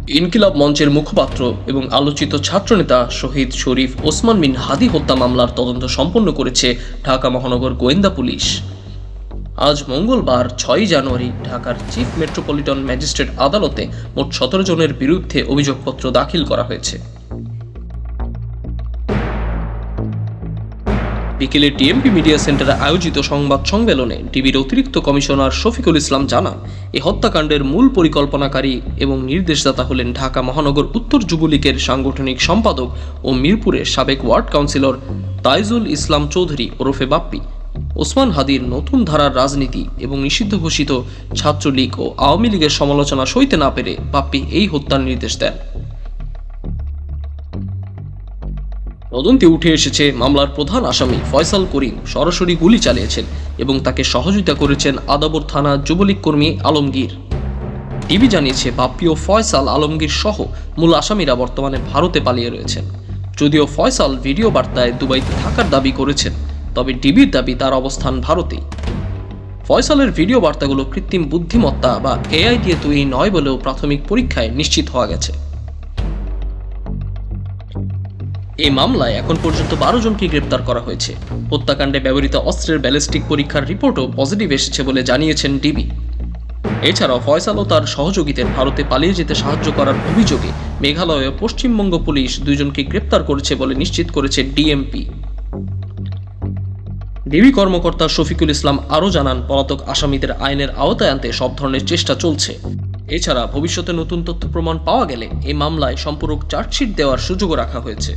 ইনকিলাব মঞ্চের মুখপাত্র এবং আলোচিত ছাত্রনেতা শহীদ শরীফ ওসমান বিন হাদী হত্যা মামলার তদন্ত সম্পন্ন করেছে ঢাকা মহানগর গোয়েন্দা পুলিশ। আজ মঙ্গলবার ৬ জানুয়ারি ঢাকার চিফ মেট্রোপলিটন ম্যাজিস্ট্রেট আদালতে মোট ১৭ জনের বিরুদ্ধে অভিযোগপত্র দাখিল করা হয়েছে। বিকেলে টিএমপি মিডিয়া সেন্টারে আয়োজিত সংবাদ সম্মেলনে ডিবির অতিরিক্ত কমিশনার শফিকুল ইসলাম জানান, এই হত্যাকাণ্ডের মূল পরিকল্পনাকারী এবং নির্দেশদাতা হলেন ঢাকা মহানগর উত্তর যুবলীগের সাংগঠনিক সম্পাদক ও মিরপুরের সাবেক ওয়ার্ড কাউন্সিলর তাইজুল ইসলাম চৌধুরী ওরফে বাপ্পি। ওসমান হাদীর নতুন ধারার রাজনীতি এবং নিষিদ্ধ ঘোষিত ছাত্রলীগ ও আওয়ামী লীগের সমালোচনা সইতে না পেরে বাপ্পি এই হত্যার নির্দেশ দেন। তদন্তে উঠে এসেছে, মামলার প্রধান আসামি ফয়সাল করিম সরাসরি গুলি চালিয়েছেন এবং তাকে সহযোগিতা করেছেন আদাবর থানা যুবলীগ কর্মী আলমগীর। ডিবি জানিয়েছে, বাপ্পি ও ফয়সাল আলমগীর সহ মূল আসামিরা বর্তমানে ভারতে পালিয়ে রয়েছেন। যদিও ফয়সাল ভিডিও বার্তায় দুবাইতে থাকার দাবি করেছেন, তবে ডিবির দাবি তার অবস্থান ভারতেই। ফয়সালের ভিডিও বার্তাগুলো কৃত্রিম বুদ্ধিমত্তা বা এআই দিয়ে তৈরি নয় বলেও প্রাথমিক পরীক্ষায় নিশ্চিত হওয়া গেছে। এই মামলায় এখন পর্যন্ত ১২ জনকে গ্রেপ্তার করা হয়েছে। হত্যাকাণ্ডে ব্যবহৃত অস্ত্রের ব্যালিস্টিক পরীক্ষার রিপোর্টও পজিটিভ এসেছে বলে জানিয়েছেন ডিবি। এছাড়াও ফয়সাল ও তার সহযোগীদের ভারতে পালিয়ে যেতে সাহায্য করার অভিযোগে মেঘালয় ও পশ্চিমবঙ্গ পুলিশ ২ জনকে গ্রেপ্তার করেছে বলে নিশ্চিত করেছে ডিএমপি। ডিবি কর্মকর্তা শফিকুল ইসলাম আরও জানান, পলাতক আসামিদের আইনের আওতায় আনতে সব ধরনের চেষ্টা চলছে। এছাড়া ভবিষ্যতে নতুন তথ্য প্রমাণ পাওয়া গেলে এই মামলায় সম্পূরক চার্জশিট দেওয়ার সুযোগও রাখা হয়েছে।